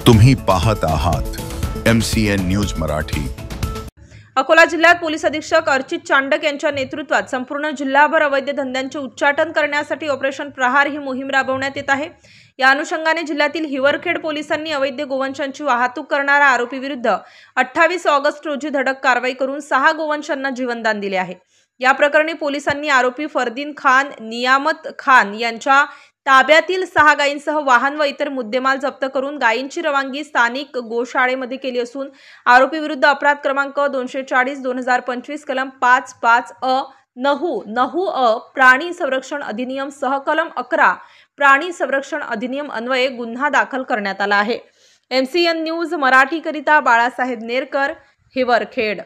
तुम्ही पाहत आहात MCN न्यूज मराठी। अकोला जिल्ह्यात पोलीस अधीक्षक अर्चित चांडक यांच्या नेतृत्वात संपूर्ण जिल्हाभर अवैध धंद्यांचे उच्चाटन करण्यासाठी ऑपरेशन प्रहार ही मोहीम राबवण्यात येत आहे। या अनुषंगाने जिल्ह्यातील हिवरखेड पोलिसांनी अवैध गोवंशांची वाहतूक करणाऱ्या आरोपी विरुद्ध 28 ऑगस्ट रोजी धडक कारवाई करून 6 गोवंशांना जीवनदान दिले आहे। या प्रकरणी पोलिसांनी आरोपी फरदीन खान, नियामत खान यांच्या ताब्यातील 6 गायींसह वाहन व इतर मुद्देमाल जप्त करून गायींची रवानगी स्थानिक गोशाळेमध्ये केली असून आरोपी विरुद्ध अपराध क्रमांक 240/2025 कलम 5(5)(अ) 9(9)(अ) प्राणी संरक्षण अधिनियम सह कलम 11 प्राणी संरक्षण अधिनियम अन्वये गुन्हा दाखल करण्यात आला आहे। MCN न्यूज मराठी करिता बाळासाहेब नेरकर, हिवरखेड।